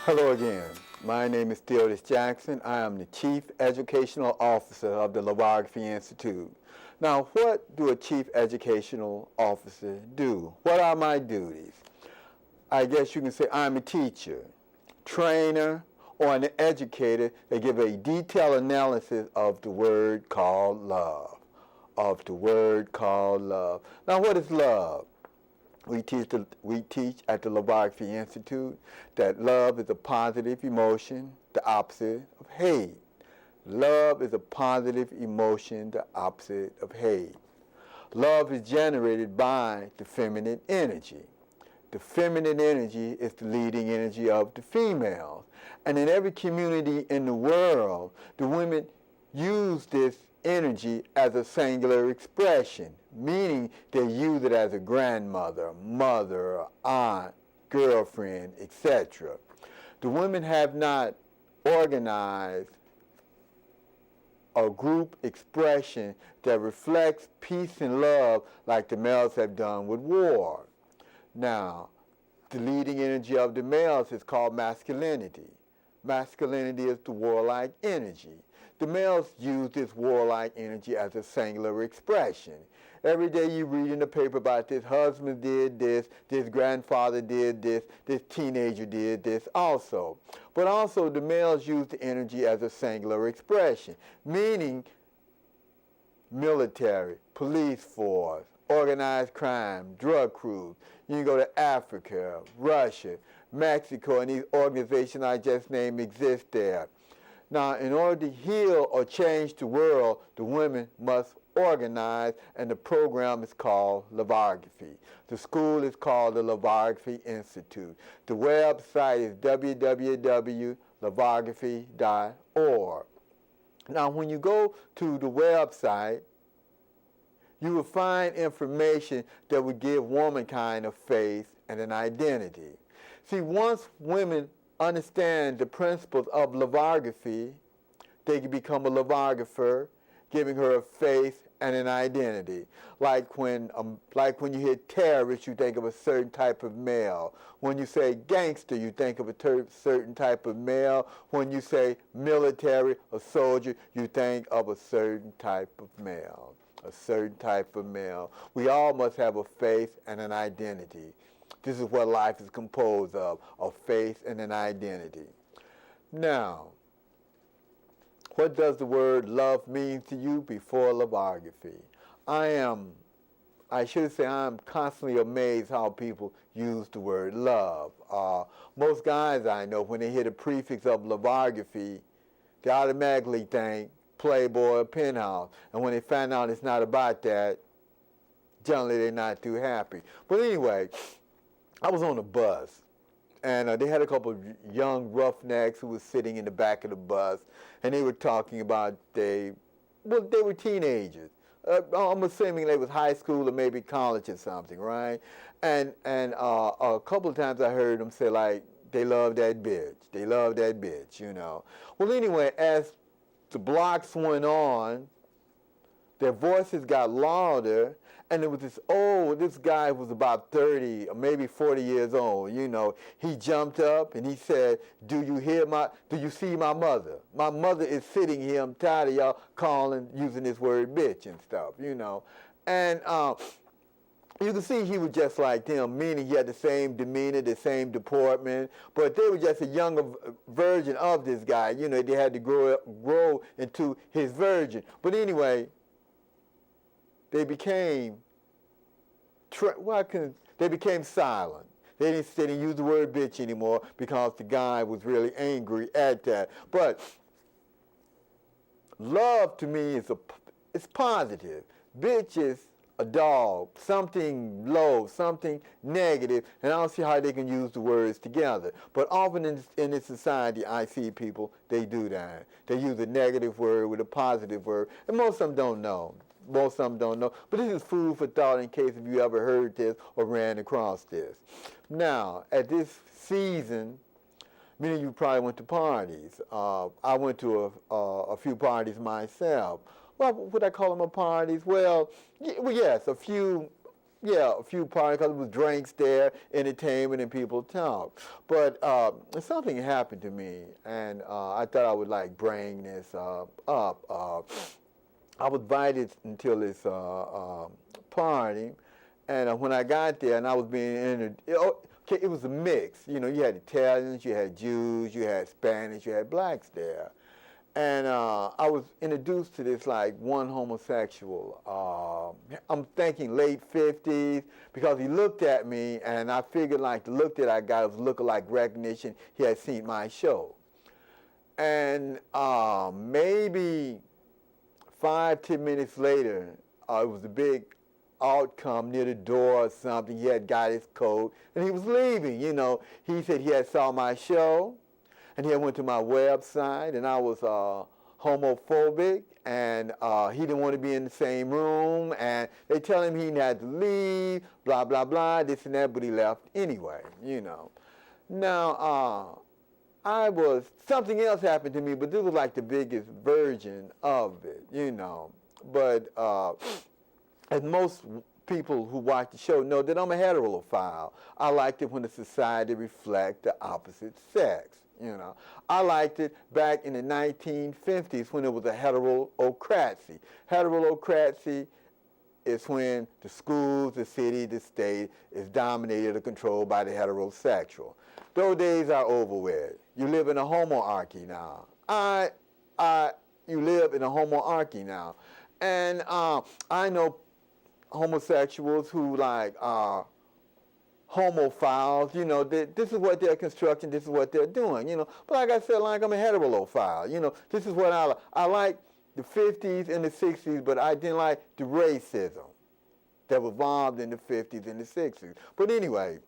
Hello again. My name is Theodis Jackson. I am the Chief Educational Officer of the Loveography Institute. Now, what do a Chief Educational Officer do? What are my duties? I guess you can say I'm a teacher, trainer, or an educator that give a detailed analysis of the word called love. Now, what is love? We teach at the Loveography Institute that love is a positive emotion, the opposite of hate. Love is a positive emotion, the opposite of hate. Love is generated by the feminine energy. The feminine energy is the leading energy of the females. And in every community in the world, the women use this energy as a singular expression, meaning they use it as a grandmother, mother, aunt, girlfriend, etc. The women have not organized a group expression that reflects peace and love like the males have done with war. Now, the leading energy of the males is called masculinity. Masculinity is the warlike energy. The males use this warlike energy as a singular expression. Every day you read in the paper about this husband did this grandfather did this teenager did this also. But also the males use the energy as a singular expression, meaning military, police force, organized crime, drug crews. You can go to Africa, Russia, Mexico, and these organizations I just named exist there. Now, in order to heal or change the world, the women must organize, and the program is called Loveography. The school is called the Loveography Institute. The website is www.loveography.org. Now, when you go to the website, you will find information that would give womankind a faith and an identity. See, once women understand the principles of loveography, they can become a loveographer, giving her a faith and an identity. Like when you hear terrorist, you think of a certain type of male. When you say gangster, you think of a certain type of male. When you say military or soldier, you think of a certain type of male. A certain type of male. We all must have a faith and an identity. This is what life is composed of faith and an identity. Now, what does the word love mean to you before loveography? I'm constantly amazed how people use the word love. Most guys I know, when they hear the prefix of loveography, they automatically think Playboy or Penthouse. And when they find out it's not about that, generally they're not too happy. But anyway, I was on a bus, and they had a couple of young roughnecks who was sitting in the back of the bus, and they were talking about they were teenagers. I'm assuming they was high school or maybe college or something, right? And a couple of times I heard them say, like, they love that bitch, you know. Well, anyway, as the blocks went on, their voices got louder, and there was this guy who was about 30 or maybe 40 years old, you know. He jumped up and he said, do you see my mother? My mother is sitting here. I'm tired of y'all using this word bitch and stuff, you know. And you can see he was just like them, meaning he had the same demeanor, the same deportment, but they were just a younger version of this guy. You know, they had to grow into his version. But anyway, they became silent. They didn't use the word bitch anymore because the guy was really angry at that. But love to me it's positive. Bitch is a dog, something low, something negative, and I don't see how they can use the words together. But often in this society, I see people, they do that. They use a negative word with a positive word, and most of them don't know. Most of them don't know. But this is food for thought in case if you ever heard this or ran across this. Now, at this season, many of you probably went to parties. I went to a few parties myself. Well, would I call them parties? Well, yes, a few yeah, a few parties because there was drinks there, entertainment, and people talk. But something happened to me, and I thought I would like bring this up. I was invited until this party, and when I got there, and I was being it was a mix. You know, you had Italians, you had Jews, you had Spanish, you had blacks there. And I was introduced to this like one homosexual. I'm thinking late 50s because he looked at me, and I figured like the look that I got was lookalike recognition. He had seen my show. And maybe 5-10 minutes later, it was a big outcome near the door or something. He had got his coat, and he was leaving. You know, he said he had saw my show. And he went to my website, and I was homophobic, and he didn't want to be in the same room, and they tell him he had to leave, blah, blah, blah, this and that, but he left anyway, you know. Now, something else happened to me, but this was like the biggest version of it, you know. But as most people who watch the show know that I'm a heterophile. I liked it when the society reflects the opposite sex. You know, I liked it back in the 1950s when it was a heterocracy. Heterocracy is when the schools, the city, the state is dominated or controlled by the heterosexual. Those days are over with. You live in a homoarchy now. You live in a homoarchy now, and I know homosexuals who like are homophiles, you know, this is what they're constructing, this is what they're doing, you know. But like I said, like I'm a heterophile, you know, this is what I like the 50s and the 60s, but I didn't like the racism that evolved in the 50s and the 60s. But anyway,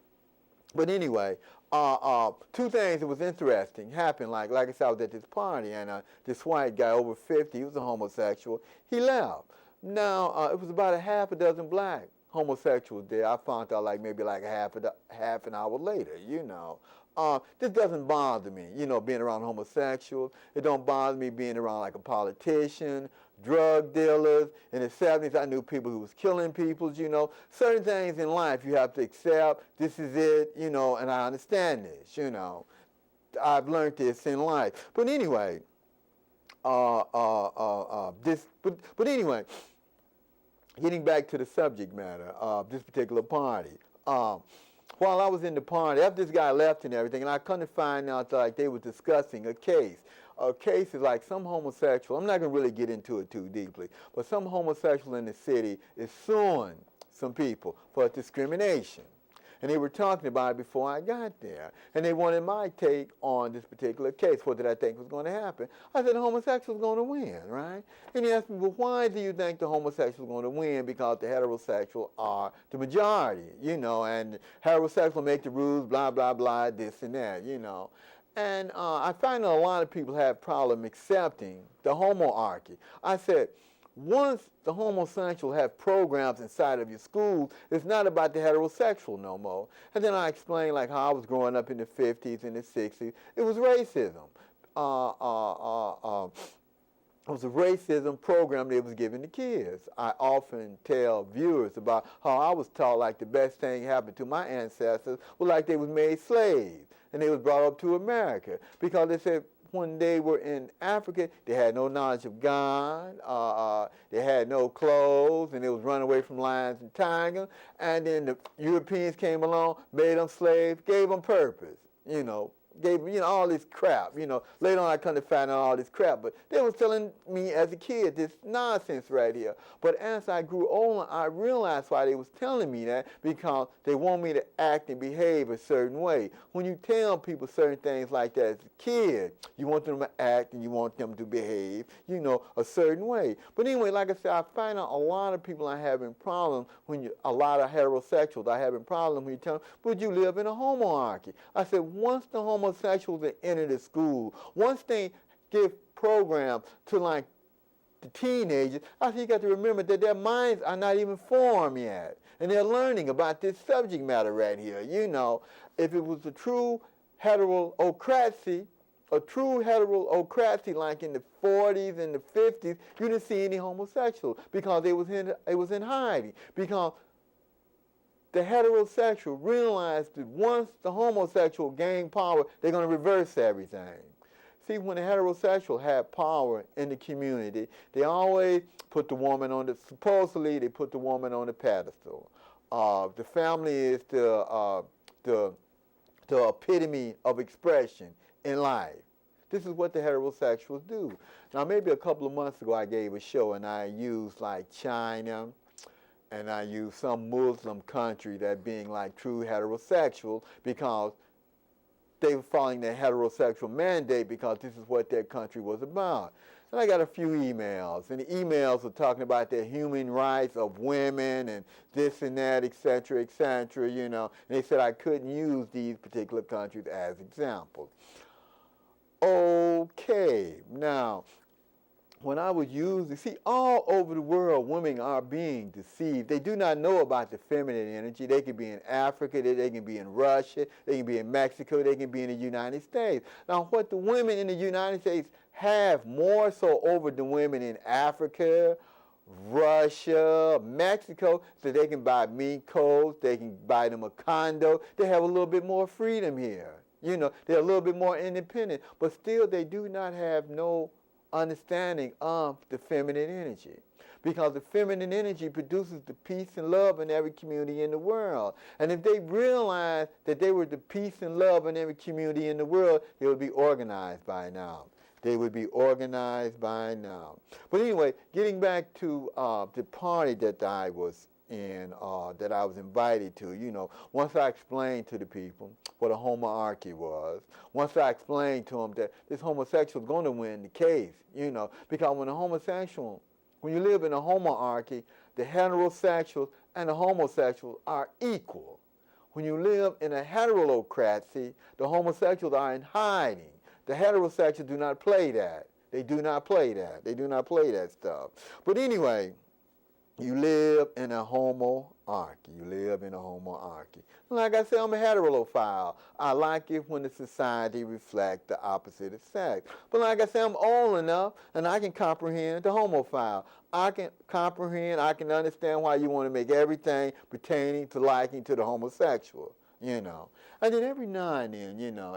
two things that was interesting happened. Like I said, I was at this party, and this white guy over 50, he was a homosexual, he left. Now, it was about a half a dozen black homosexuals there. I found out like maybe like half an hour later, you know. This doesn't bother me, you know, being around homosexuals. It don't bother me being around like a politician, drug dealers. In the 70s, I knew people who was killing people, you know. Certain things in life you have to accept. This is it, you know, and I understand this, you know. I've learned this in life. But anyway, but anyway, getting back to the subject matter of this particular party. While I was in the party, after this guy left and everything, and I come to find out that like they were discussing a case. A case is like some homosexual, I'm not going to really get into it too deeply, but some homosexual in the city is suing some people for discrimination. And they were talking about it before I got there. And they wanted my take on this particular case. What did I think was going to happen? I said the homosexual is going to win, right? And he asked me, well, why do you think the homosexual is going to win? Because the heterosexual are the majority, you know, and heterosexual make the rules, blah, blah, blah, this and that, you know. And I find that a lot of people have problem accepting the homoarchy. I said, once the homosexual have programs inside of your school, it's not about the heterosexual no more. And then I explained like how I was growing up in the 50s and the 60s. It was racism. It was a racism program that was given to kids. I often tell viewers about how I was taught like the best thing happened to my ancestors was like they was made slaves and they was brought up to America because they said, when they were in Africa, they had no knowledge of God, they had no clothes, and they was running away from lions and tigers. And then the Europeans came along, made them slaves, gave them purpose, you know, gave them, you know, all this crap, you know. Later on, I come to find out all this crap, but they was telling me as a kid this nonsense right here. But as I grew older, I realized why they was telling me that, because they want me to act and behave a certain way. When you tell people certain things like that as a kid, you want them to act and you want them to behave, you know, a certain way. But anyway, like I said, I find out a lot of people are having problems a lot of heterosexuals are having problems when you tell them, would you live in a homoarchy? I said, once the homosexuals that enter the school, once they give programs to like the teenagers, I think you got to remember that their minds are not even formed yet. And they're learning about this subject matter right here. You know, if it was a true heterocracy like in the 40s and the 50s, you didn't see any homosexuals because they was in hiding. Because the heterosexual realize that once the homosexual gain power, they're going to reverse everything. See, when the heterosexual have power in the community, they always put the woman on the, supposedly they put the woman on the pedestal. The family is the epitome of expression in life. This is what the heterosexuals do. Now, maybe a couple of months ago, I gave a show and I used like China, and I used some Muslim country that being like true heterosexual because they were following their heterosexual mandate because this is what their country was about. And I got a few emails, and the emails were talking about the human rights of women and this and that, et cetera, you know. And they said I couldn't use these particular countries as examples. Okay, now, when I was using, see, all over the world, women are being deceived. They do not know about the feminine energy. They can be in Africa, they can be in Russia, they can be in Mexico, they can be in the United States. Now, what the women in the United States have more so over the women in Africa, Russia, Mexico, so they can buy mink coats, they can buy them a condo. They have a little bit more freedom here. You know, they're a little bit more independent, but still they do not have no understanding of the feminine energy, because the feminine energy produces the peace and love in every community in the world. And if they realized that they were the peace and love in every community in the world, they would be organized by now. They would be organized by now. But anyway, getting back to the party that I was in, that I was invited to, you know, once I explained to the people what a homoarchy was, once I explained to them that this homosexual is going to win the case, you know, because when you live in a homoarchy, the heterosexuals and the homosexuals are equal. When you live in a heterocracy, the homosexuals are in hiding. The heterosexuals do not play that. They do not play that. They do not play that stuff. But anyway, you live in a homoarchy. You live in a homoarchy. Like I said, I'm a heterophile. I like it when the society reflects the opposite sex. But like I said, I'm old enough and I can comprehend the homophile. I can comprehend, I can understand why you want to make everything pertaining to liking to the homosexual, you know. And then every now and then, you know,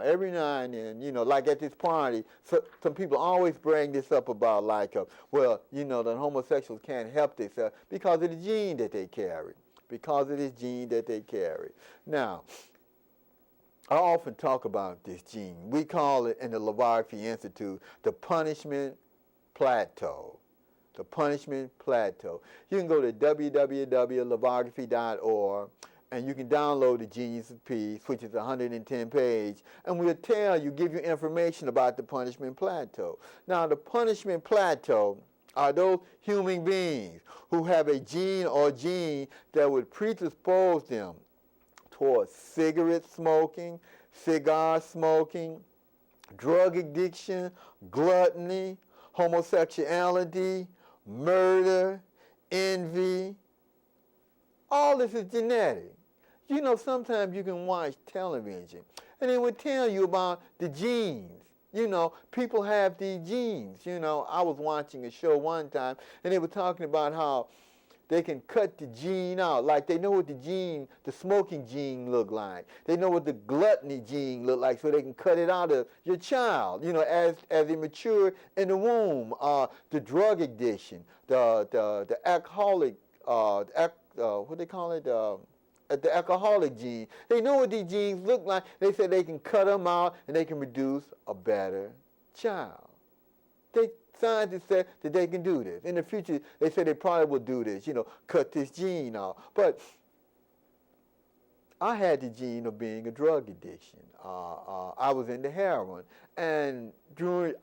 like at this party, some people always bring this up about like, well, you know, the homosexuals can't help themselves because of the gene that they carry. Because of this gene that they carry. Now, I often talk about this gene. We call it in the Loveography Institute the punishment plateau. The punishment plateau. You can go to www.loveography.org and you can download the Genius of Peace, which is a 110-page, and we'll give you information about the punishment plateau. Now, the punishment plateau are those human beings who have a gene or gene that would predispose them towards cigarette smoking, cigar smoking, drug addiction, gluttony, homosexuality, murder, envy. All this is genetic. You know, sometimes you can watch television and it would tell you about the genes. You know, people have these genes. You know, I was watching a show one time and they were talking about how they can cut the gene out. Like they know what the smoking gene look like. They know what the gluttony gene look like, so they can cut it out of your child, you know, as they mature in the womb. The drug addiction, the alcoholic, what they call it, the alcoholic gene. They know what these genes look like. They say they can cut them out and they can produce a better child. Scientists say that they can do this. In the future, they say they probably will do this, you know, cut this gene out. But I had the gene of being a drug addiction. I was into heroin. And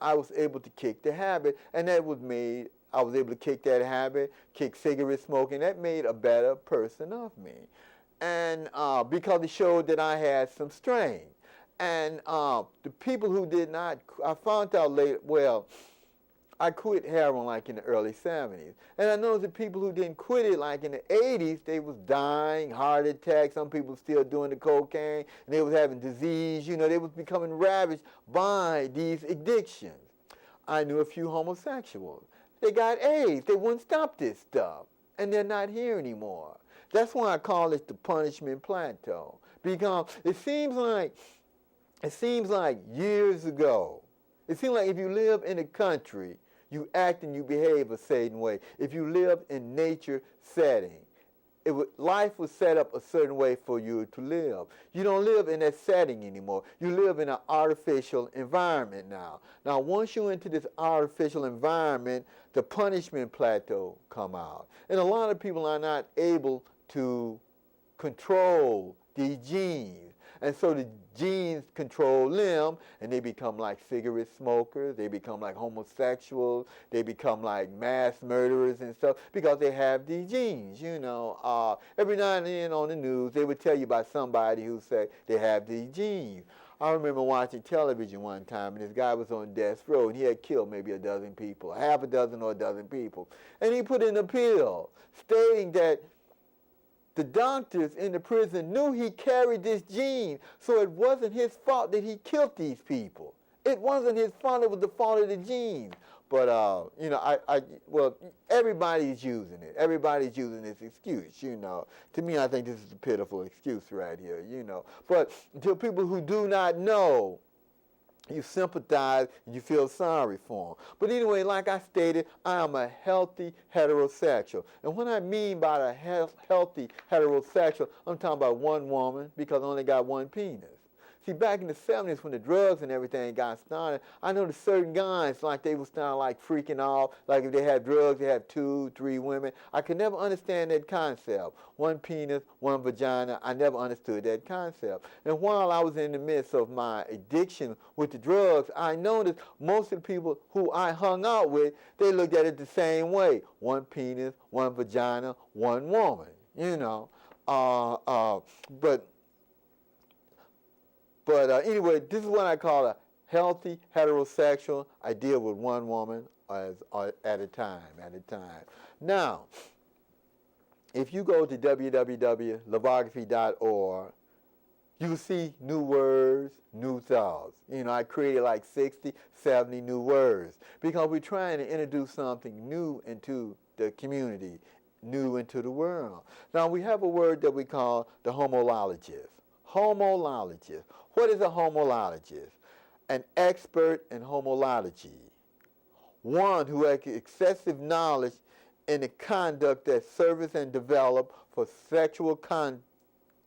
I was able to kick the habit, and I was able to kick that habit, kick cigarette smoking. That made a better person of me. And because it showed that I had some strength. And the people who did not, I found out later, well, I quit heroin like in the early 70s. And I noticed that people who didn't quit it like in the 80s, they was dying, heart attacks, some people still doing the cocaine, and they was having disease, you know, they was becoming ravaged by these addictions. I knew a few homosexuals. They got AIDS. They wouldn't stop this stuff. And they're not here anymore. That's why I call it the punishment plateau. Because it seems like years ago, it seems like if you live in a country, you act and you behave a certain way. If you live in nature setting, life was set up a certain way for you to live. You don't live in that setting anymore. You live in an artificial environment now. Now, once you're into this artificial environment, the punishment plateau come out. And a lot of people are not able to control these genes. And so the genes control them, and they become like cigarette smokers, they become like homosexuals, they become like mass murderers and stuff, because they have these genes, you know. Every now and then on the news, they would tell you about somebody who said they have these genes. I remember watching television one time, and this guy was on death row, and he had killed maybe a dozen people, half a dozen or a dozen people. And he put in a appeal stating that the doctors in the prison knew he carried this gene, so it wasn't his fault that he killed these people. It wasn't his fault, it was the fault of the gene. But, you know, well, everybody's using it. Everybody's using this excuse, you know. To me, I think this is a pitiful excuse right here, you know. But to people who do not know, you sympathize and you feel sorry for them. But anyway, like I stated, I am a healthy heterosexual. And what I mean by a healthy heterosexual, I'm talking about one woman because I only got one penis. See, back in the 70s when the drugs and everything got started, I know that certain guys, like they would start like freaking off, like if they had drugs, they have 2, 3 women. I could never understand that concept. One penis, one vagina, I never understood that concept. And while I was in the midst of my addiction with the drugs, I noticed most of the people who I hung out with, they looked at it the same way. One penis, one vagina, one woman, you know. But anyway, this is what I call a healthy heterosexual. I deal with one woman at a time. Now, if you go to www.loveography.org, you will see new words, new thoughts. You know, I created like 60, 70 new words because we're trying to introduce something new into the community, new into the world. Now, we have a word that we call the homologist. Homologist. What is a homologist? An expert in homology. One who has excessive knowledge in the conduct that serves and develops for sexual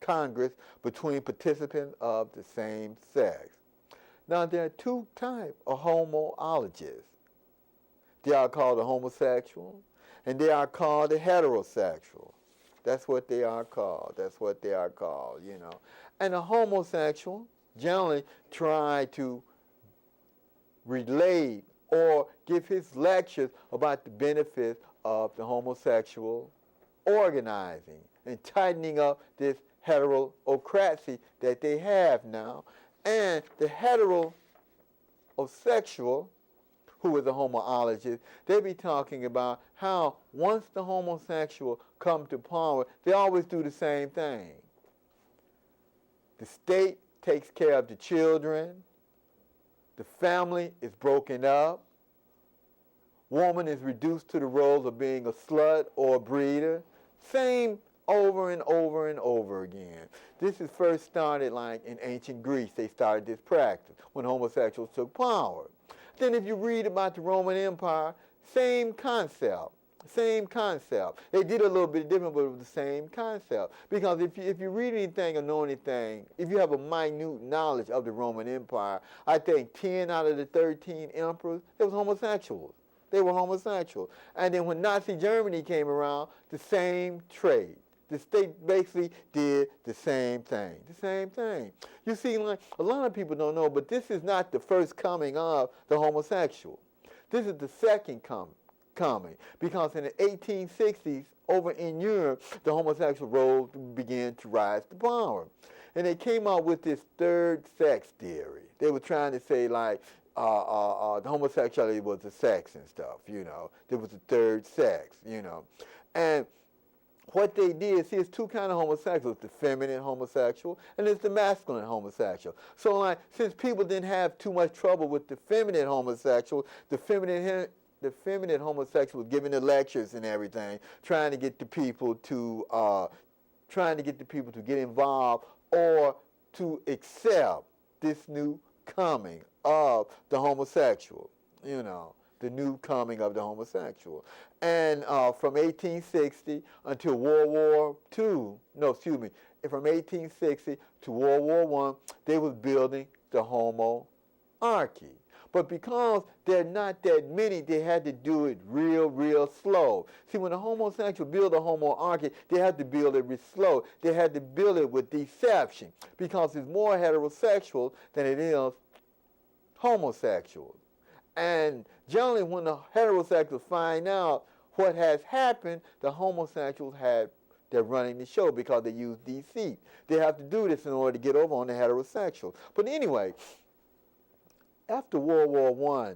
congress between participants of the same sex. Now, there are 2 types of homologists. They are called the homosexual, and they are called the heterosexual. That's what they are called. You know. And a homosexual generally try to relate or give his lectures about the benefits of the homosexual organizing and tightening up this heterocracy that they have now. And the heterosexual, who is a homologist, they be talking about how once the homosexual come to power, they always do the same thing. The state takes care of the children. The family is broken up. Woman is reduced to the role of being a slut or a breeder. Same over and over and over again. This is first started like in ancient Greece. They started this practice when homosexuals took power. Then if you read about the Roman Empire, same concept. They did a little bit different, but it was the same concept. Because if you read anything or know anything, if you have a minute knowledge of the Roman Empire, I think 10 out of the 13 emperors, they were homosexuals. And then when Nazi Germany came around, the same trade. The state basically did the same thing. You see, like, a lot of people don't know, but this is not the first coming of the homosexual. This is the second coming. Because in the 1860s, over in Europe, the homosexual role began to rise to power. And they came out with this third sex theory. They were trying to say, like, the homosexuality was a sex and stuff, you know. There was a third sex, you know. And what they did, see, it's 2 kinds of homosexuals, the feminine homosexual and there's the masculine homosexual. So, like, since people didn't have too much trouble with the feminine homosexual, the feminine homosexual was giving the lectures and everything, trying to get the people to trying to get the people to get involved or to accept this new coming of the homosexual, the new coming of the homosexual. And from 1860 until World War II, from 1860 to World War I, they was building the homoarchy. But because there are not that many, they had to do it real slow. See, when a homosexual build a homoarchy, they had to build it slow. They had to build it with deception because it's more heterosexual than it is homosexual. And generally, when the heterosexuals find out what has happened, the homosexuals they're running the show because they use deceit. They have to do this in order to get over on the heterosexual. But anyway, after World War I,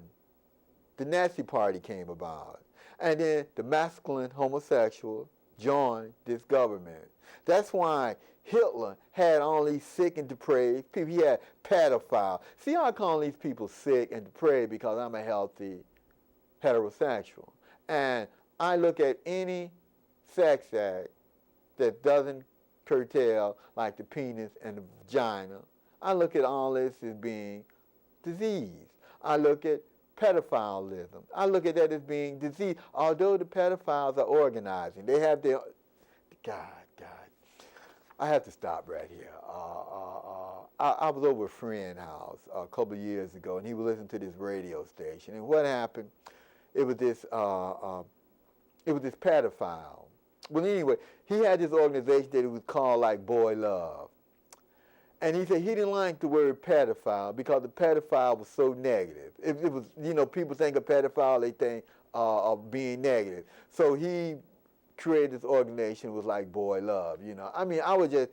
the Nazi Party came about. And then the masculine homosexual joined this government. That's why Hitler had all these sick and depraved people. He had pedophiles. See, I call these people sick and depraved because I'm a healthy heterosexual. And I look at any sex act that doesn't curtail, like the penis and the vagina. I look at all this as being disease. I look at pedophilism. I look at that as being disease, although the pedophiles are organizing. They have their, God. I have to stop right here. I was over a friend's house a couple of years ago, and he was listening to this radio station. And what happened? It was this pedophile. Well, anyway, he had this organization that he was called like Boy Love. And he said he didn't like the word pedophile because the pedophile was so negative. It was, people think of pedophile, they think of being negative. So he created this organization, was like Boy Love, I mean, I was just,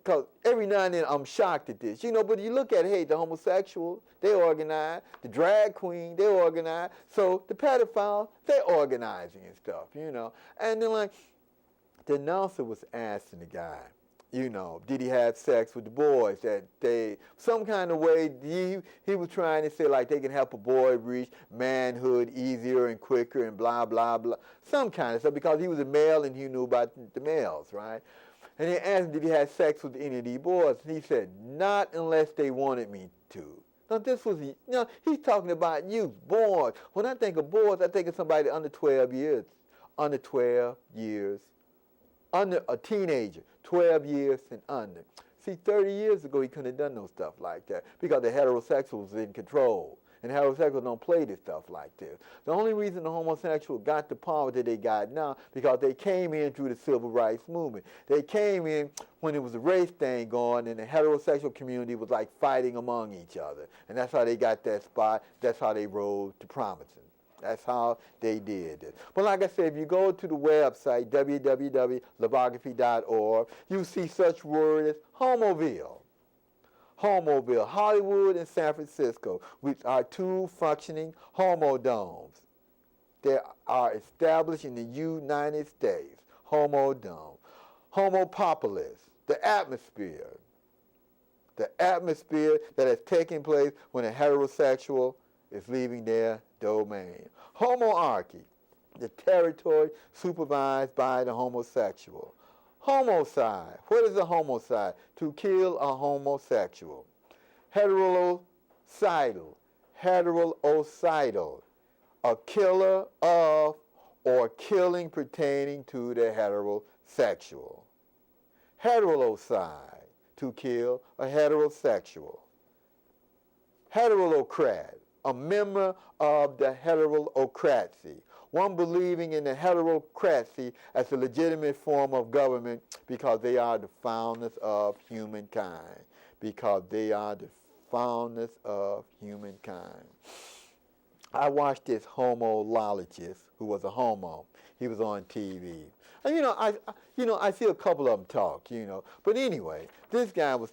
because every now and then I'm shocked at this, but you look at, hey, the homosexual, they organize, the drag queen, they organize, so the pedophile, they're organizing and stuff, And then, like, the announcer was asking the guy, did he have sex with the boys? That some kind of way, he was trying to say, like, they can help a boy reach manhood easier and quicker and blah, blah, blah. Some kind of stuff, because he was a male and he knew about the males, right? And they asked him, did he have sex with any of these boys? And he said, not unless they wanted me to. Now, this was, he's talking about youth, boys. When I think of boys, I think of somebody under 12 years. Under a teenager, 12 years and under. See, 30 years ago, he couldn't have done no stuff like that because the heterosexuals was in control. And heterosexuals don't play this stuff like this. The only reason the homosexual got the power that they got now because they came in through the civil rights movement. They came in when there was a race thing going and the heterosexual community was like fighting among each other. And that's how they got that spot. That's how they rose to prominence. That's how they did it. But like I said, if you go to the website, www.loveography.org, you see such words as Homoville, Hollywood and San Francisco, which are two functioning homodomes. They are established in the United States. Homodome. Homopopolis, the atmosphere that has taken place when a heterosexual is leaving their domain. Homoarchy, the territory supervised by the homosexual. Homicide, what is a homicide? To kill a homosexual. Heterocidal, a killer of or killing pertaining to the heterosexual. Heterocide, to kill a heterosexual. Heterocrat, a member of the heterocracy, one believing in the heterocracy as a legitimate form of government because they are the founders of humankind. I watched this homologist who was a homo. He was on TV. And I see a couple of them talk, But anyway, this guy was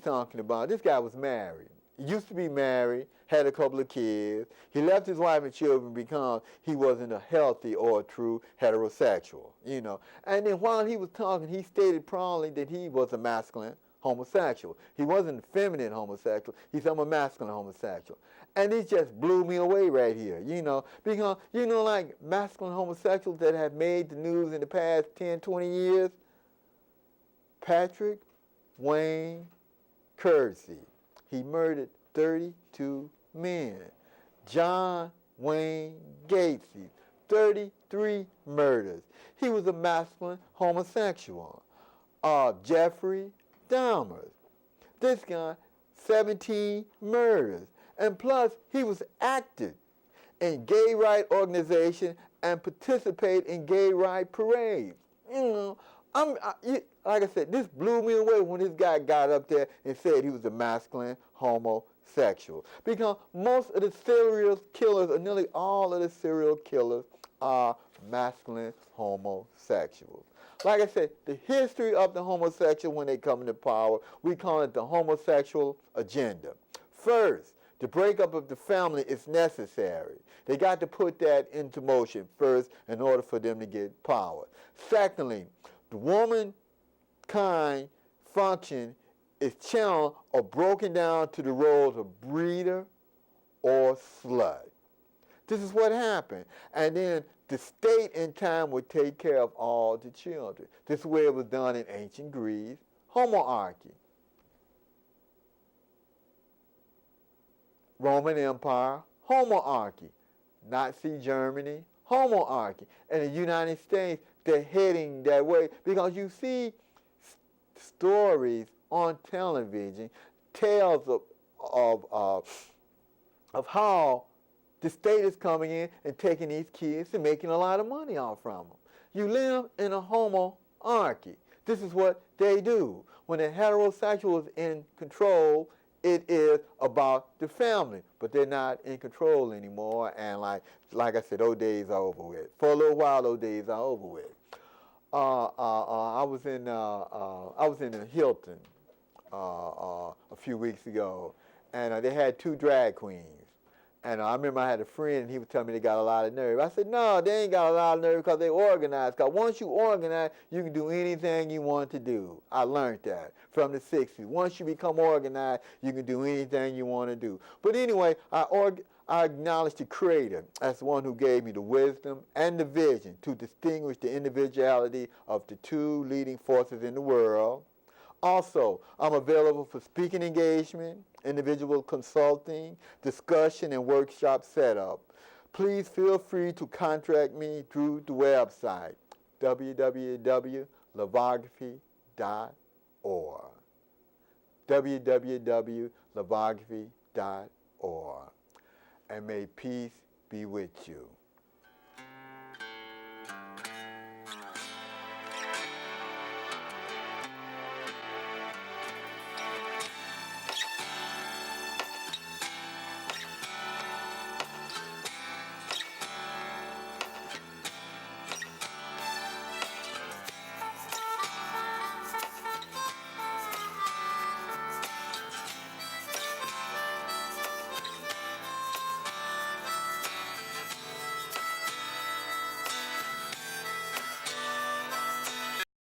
married. He used to be married, had a couple of kids. He left his wife and children because he wasn't a healthy or a true heterosexual, And then while he was talking, he stated proudly that he was a masculine homosexual. He wasn't a feminine homosexual. He's a masculine homosexual. And it just blew me away right here, Because, like masculine homosexuals that have made the news in the past 10, 20 years, Patrick Wayne Kersey. He murdered 32 men. John Wayne Gacy, 33 murders. He was a masculine homosexual. Jeffrey Dahmer. This guy, 17 murders. And plus, he was active in gay rights organizations and participate in gay rights parades. You know, like I said, this blew me away when this guy got up there and said he was a masculine homosexual. Because most of the serial killers, or nearly all of the serial killers, are masculine homosexuals. Like I said, the history of the homosexual when they come into power, we call it the homosexual agenda. First, the breakup of the family is necessary. They got to put that into motion first in order for them to get power. Secondly, the womankind function is channeled or broken down to the roles of breeder or slut. This is what happened. And then the state in time would take care of all the children. This is the way it was done in ancient Greece. Homoarchy. Roman Empire, homoarchy. Nazi Germany, homoarchy. And the United States, they're heading that way because you see stories on television, tales of how the state is coming in and taking these kids and making a lot of money off from them. You live in a homoarchy. This is what they do. When a heterosexual is in control, it is about the family, but they're not in control anymore. And like I said, those days are over with. For a little while, those days are over with. I was in a Hilton a few weeks ago, and they had 2 drag queens. And I remember I had a friend, and he was telling me they got a lot of nerve. I said, no, they ain't got a lot of nerve because they organized. Because once you organize, you can do anything you want to do. I learned that from the 60s. Once you become organized, you can do anything you want to do. But anyway, I acknowledge the Creator as the one who gave me the wisdom and the vision to distinguish the individuality of the 2 leading forces in the world. Also, I'm available for speaking engagement, individual consulting, discussion, and workshop setup. Please feel free to contact me through the website, www.loveography.org. www.loveography.org. And may peace be with you.